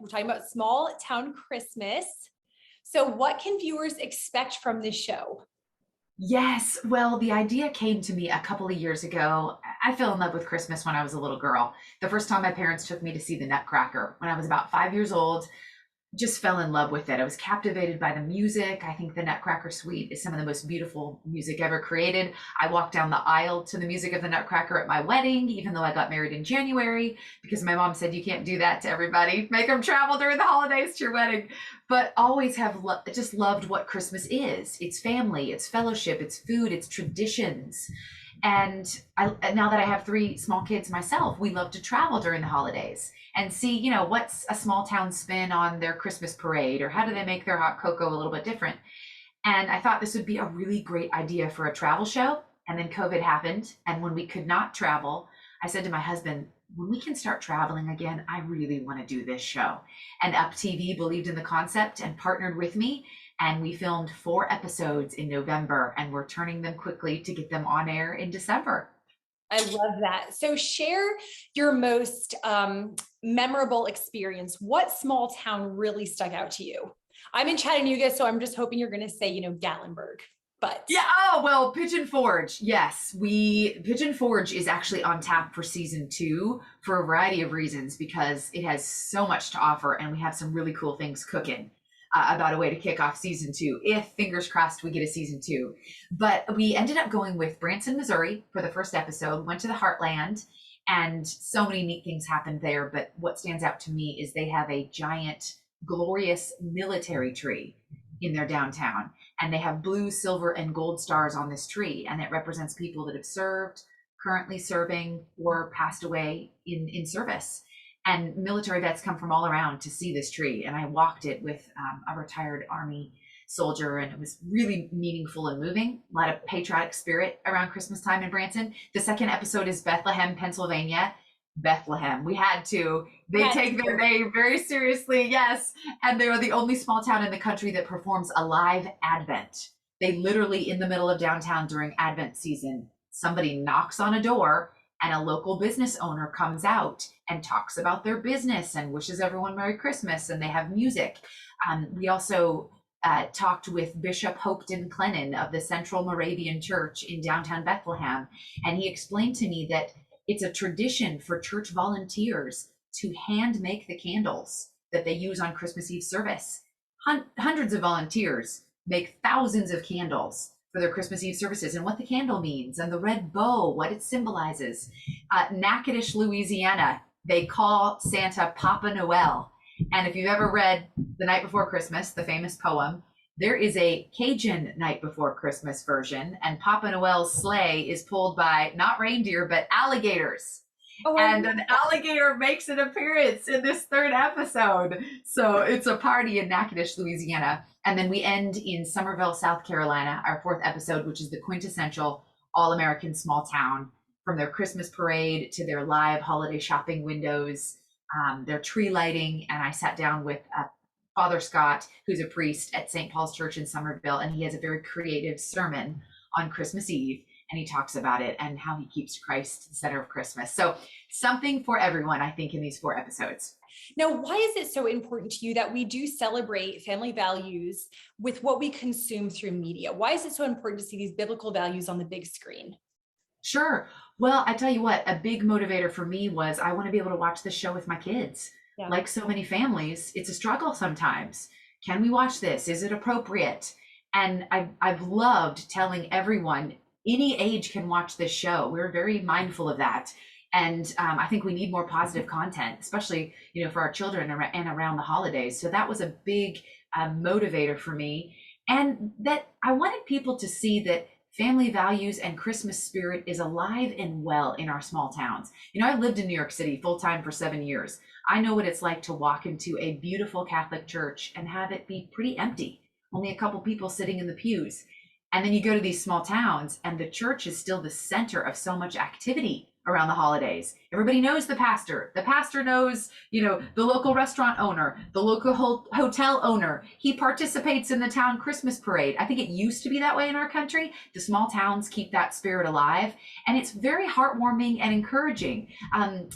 We're talking about small town Christmas. So what can viewers expect from this show? Yes, well, the idea came to me a couple of years ago. I fell in love with Christmas when I was a little girl. The first time my parents took me to see the Nutcracker when I was about 5 years old, just fell in love with it. I was captivated by the music. I think the Nutcracker Suite is some of the most beautiful music ever created. I walked down the aisle to the music of the Nutcracker at my wedding, even though I got married in January, because my mom said you can't do that to everybody. Make them travel during the holidays to your wedding. But always have just loved what Christmas is. It's family, it's fellowship, it's food, it's traditions. And now that I have three small kids myself, we love to travel during the holidays and see, what's a small town spin on their Christmas parade, or how do they make their hot cocoa a little bit different. And I thought this would be a really great idea for a travel show. And then COVID happened. And when we could not travel, I said to my husband, when we can start traveling again, I really want to do this show. And Up TV believed in the concept and partnered with me. And we filmed 4 episodes in November, and we're turning them quickly to get them on air in December. I love that. So share your most memorable experience. What small town really stuck out to you? I'm in Chattanooga, so I'm just hoping you're going to say, Gatlinburg. But yeah, oh, well, Pigeon Forge. Yes, Pigeon Forge is actually on tap for season 2 for a variety of reasons, because it has so much to offer, and we have some really cool things cooking. About a way to kick off season 2, if fingers crossed we get a season 2. But we ended up going with Branson, Missouri for the first episode, went to the Heartland, and so many neat things happened there. But what stands out to me is they have a giant, glorious military tree in their downtown. And they have blue, silver, and gold stars on this tree. And it represents people that have served, currently serving, or passed away in service. And military vets come from all around to see this tree. And I walked it with a retired Army soldier, and it was really meaningful and moving. A lot of patriotic spirit around Christmas time in Branson. The second episode is Bethlehem, Pennsylvania. Bethlehem. We had to. They take their name very seriously, yes. And they are the only small town in the country that performs a live Advent. They literally, in the middle of downtown during Advent season, somebody knocks on a door, and a local business owner comes out and talks about their business and wishes everyone Merry Christmas, and they have music. We also talked with Bishop Hopeton Clennon of the Central Moravian Church in downtown Bethlehem, and he explained to me that it's a tradition for church volunteers to hand make the candles that they use on Christmas Eve service. Hundreds of volunteers make thousands of candles for their Christmas Eve services, and what the candle means, and the red bow, what it symbolizes. Natchitoches, Louisiana, they call Santa Papa Noel. And if you've ever read The Night Before Christmas, the famous poem, there is a Cajun Night Before Christmas version, and Papa Noel's sleigh is pulled by not reindeer, but alligators. Oh, and an alligator makes an appearance in this 3rd episode. So it's a party in Natchitoches, Louisiana. And then we end in Somerville, South Carolina, our 4th episode, which is the quintessential all-American small town, from their Christmas parade to their live holiday shopping windows, their tree lighting. And I sat down with Father Scott, who's a priest at St. Paul's Church in Somerville, and he has a very creative sermon on Christmas Eve. And he talks about it and how he keeps Christ the center of Christmas. So something for everyone, I think, in these 4 episodes. Now, why is it so important to you that we do celebrate family values with what we consume through media? Why is it so important to see these biblical values on the big screen? Sure. Well, I tell you what, a big motivator for me was I want to be able to watch this show with my kids. Yeah. Like so many families, it's a struggle sometimes. Can we watch this? Is it appropriate? And I've loved telling everyone, any age can watch this show. We're very mindful of that. And I think we need more positive content, especially, for our children and around the holidays. So that was a big motivator for me. And that I wanted people to see that family values and Christmas spirit is alive and well in our small towns. I lived in New York City full-time for 7 years. I know what it's like to walk into a beautiful Catholic church and have it be pretty empty, only a couple people sitting in the pews. And then you go to these small towns and the church is still the center of so much activity around the holidays. Everybody knows the pastor. The pastor knows, the local restaurant owner, the local hotel owner. He participates in the town Christmas parade. I think it used to be that way in our country. The small towns keep that spirit alive, and it's very heartwarming and encouraging.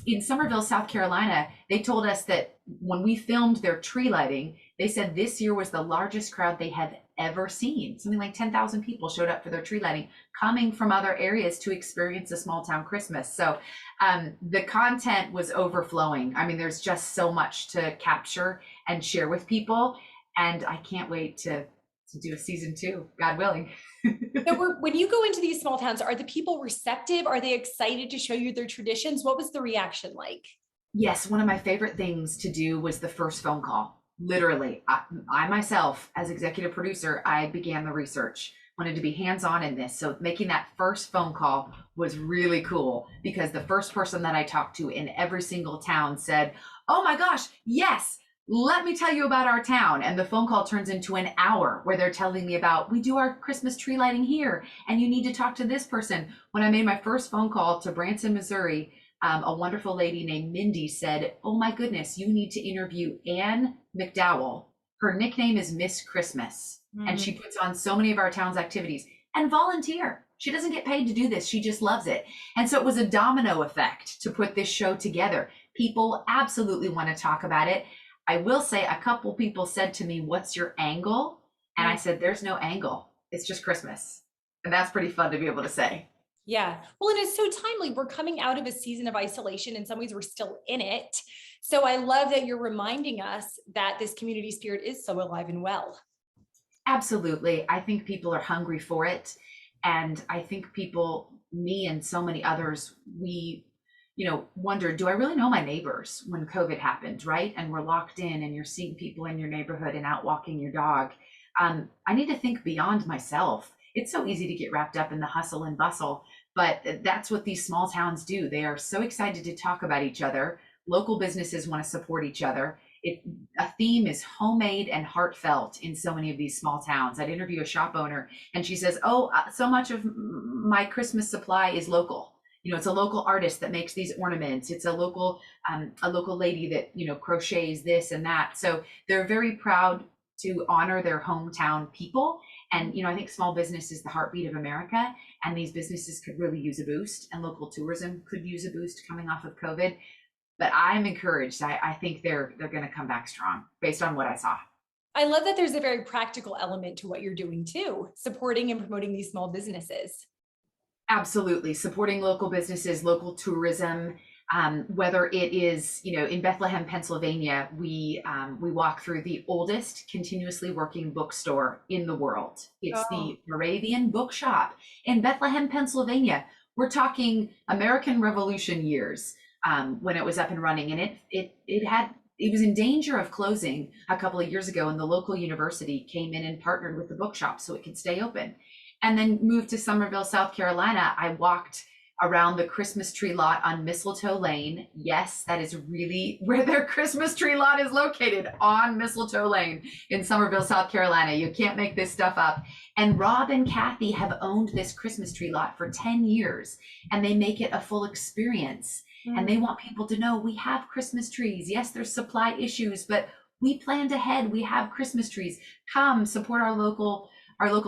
In Somerville, South Carolina, they told us that when we filmed their tree lighting, they said this year was the largest crowd they had ever seen. Something like 10,000 people showed up for their tree lighting, coming from other areas to experience a small town Christmas. So the content was overflowing. I mean, there's just so much to capture and share with people. And I can't wait to do a season 2, God willing. So when you go into these small towns, are the people receptive? Are they excited to show you their traditions? What was the reaction like? Yes, one of my favorite things to do was the first phone call. Literally, I myself, as executive producer, I began the research, wanted to be hands-on in this. So making that first phone call was really cool, because the first person that I talked to in every single town said, oh my gosh, yes, let me tell you about our town. And the phone call turns into an hour where they're telling me about, we do our Christmas tree lighting here, and you need to talk to this person. When I made my first phone call to Branson, Missouri, a wonderful lady named Mindy said, oh my goodness, you need to interview Ann McDowell. Her nickname is Miss Christmas. And she puts on so many of our town's activities and volunteer. She doesn't get paid to do this. She just loves it. And so it was a domino effect to put this show together. People absolutely want to talk about it. I will say a couple people said to me, what's your angle? And I said, there's no angle. It's just Christmas. And that's pretty fun to be able to say. Yeah. Well, and it's so timely. We're coming out of a season of isolation. In some ways, we're still in it. So I love that you're reminding us that this community spirit is so alive and well. Absolutely. I think people are hungry for it. And I think people, me and so many others, we, wondered, do I really know my neighbors when COVID happened, right? And we're locked in and you're seeing people in your neighborhood and out walking your dog. I need to think beyond myself. It's so easy to get wrapped up in the hustle and bustle, but that's what these small towns do. They are so excited to talk about each other. Local businesses want to support each other. A theme is homemade and heartfelt in so many of these small towns. I'd interview a shop owner and she says, so much of my Christmas supply is local. It's a local artist that makes these ornaments. It's a local lady that, crochets this and that. So they're very proud to honor their hometown people. And, I think small business is the heartbeat of America, and these businesses could really use a boost, and local tourism could use a boost coming off of COVID. But I'm encouraged. I think they're going to come back strong based on what I saw. I love that there's a very practical element to what you're doing too, supporting and promoting these small businesses. Absolutely. Supporting local businesses, local tourism, whether it is, in Bethlehem, Pennsylvania, we walk through the oldest continuously working bookstore in the world. It's the Moravian Bookshop in Bethlehem, Pennsylvania. We're talking American Revolution years when it was up and running, and it was in danger of closing a couple of years ago, and the local university came in and partnered with the bookshop so it could stay open. And then moved to Somerville, South Carolina. I walked around the Christmas tree lot on Mistletoe Lane. Yes, that is really where their Christmas tree lot is located, on Mistletoe Lane in Somerville, South Carolina. You can't make this stuff up. And Rob and Kathy have owned this Christmas tree lot for 10 years, and they make it a full experience. And they want people to know we have Christmas trees. Yes, there's supply issues, but we planned ahead. We have Christmas trees. Come support our local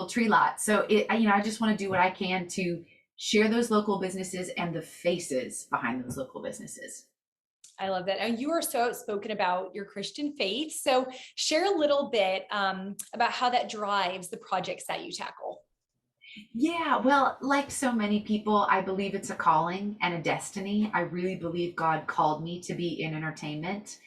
tree lot. So I just want to do what I can to share those local businesses and the faces behind those local businesses. I love that. And you are so outspoken about your Christian faith. So share a little bit about how that drives the projects that you tackle. Yeah, well, like so many people, I believe it's a calling and a destiny. I really believe God called me to be in entertainment.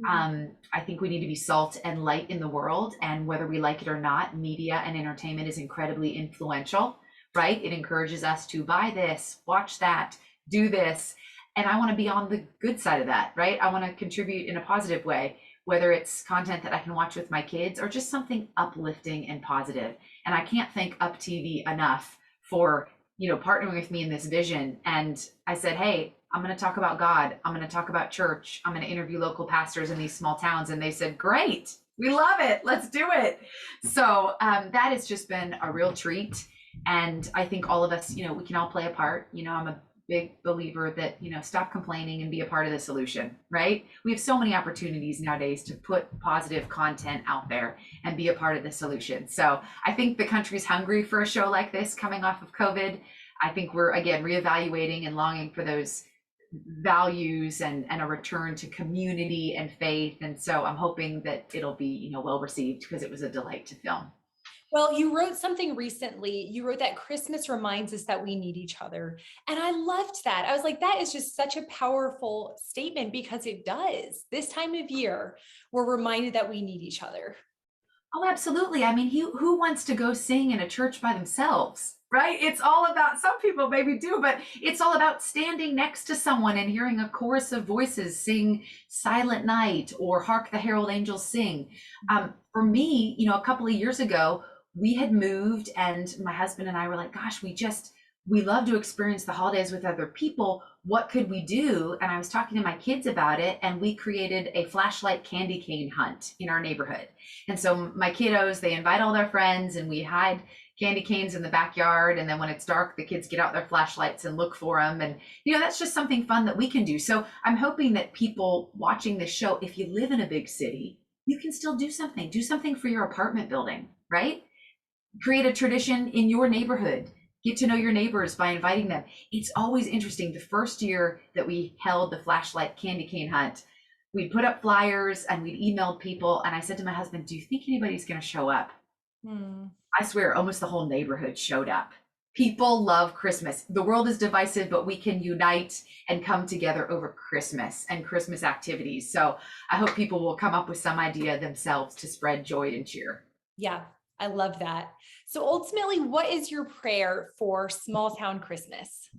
I think we need to be salt and light in the world, and whether we like it or not, media and entertainment is incredibly influential, right? It encourages us to buy this, watch that, do this, and I want to be on the good side of that, right? I want to contribute in a positive way, whether it's content that I can watch with my kids or just something uplifting and positive. And I can't thank Up TV enough for, partnering with me in this vision. And I said, hey, I'm going to talk about God. I'm going to talk about church. I'm going to interview local pastors in these small towns. And they said, great, we love it. Let's do it. So that has just been a real treat. And I think all of us, we can all play a part. I'm a big believer that, stop complaining and be a part of the solution, right? We have so many opportunities nowadays to put positive content out there and be a part of the solution. So I think the country's hungry for a show like this coming off of COVID. I think we're, again, reevaluating and longing for those values and a return to community and faith. And so I'm hoping that it'll be, well received, because it was a delight to film. Well, you wrote something recently. You wrote that Christmas reminds us that we need each other. And I loved that. I was like, that is just such a powerful statement, because it does. This time of year, we're reminded that we need each other. Oh, absolutely. I mean, who wants to go sing in a church by themselves, right? It's all about, some people maybe do, but it's all about standing next to someone and hearing a chorus of voices sing Silent Night or Hark the Herald Angels Sing. For me, a couple of years ago, we had moved, and my husband and I were like, gosh, we love to experience the holidays with other people. What could we do? And I was talking to my kids about it, and we created a flashlight candy cane hunt in our neighborhood. And so my kiddos, they invite all their friends, and we hide candy canes in the backyard. And then when it's dark, the kids get out their flashlights and look for them. And, that's just something fun that we can do. So I'm hoping that people watching this show, if you live in a big city, you can still do something for your apartment building, right? Create a tradition in your neighborhood. Get to know your neighbors by inviting them. It's always interesting. The first year that we held the flashlight candy cane hunt, we put up flyers and we'd emailed people. And I said to my husband, do you think anybody's going to show up? I swear, almost the whole neighborhood showed up. People love Christmas. The world is divisive, but we can unite and come together over Christmas and Christmas activities. So I hope people will come up with some idea themselves to spread joy and cheer. Yeah, I love that. So ultimately, what is your prayer for small town Christmas?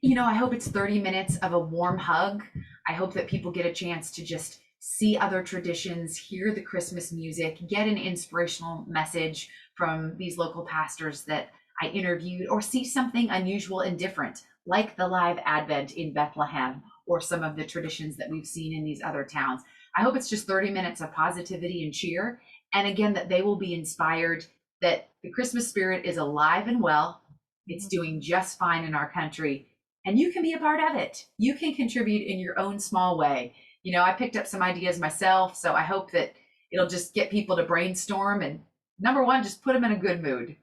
I hope it's 30 minutes of a warm hug. I hope that people get a chance to just see other traditions, hear the Christmas music, get an inspirational message from these local pastors that I interviewed, or see something unusual and different, like the live Advent in Bethlehem, or some of the traditions that we've seen in these other towns. I hope it's just 30 minutes of positivity and cheer. And again, that they will be inspired that the Christmas spirit is alive and well. It's doing just fine in our country, and you can be a part of it. You can contribute in your own small way. I picked up some ideas myself, so I hope that it'll just get people to brainstorm, and number one, just put them in a good mood.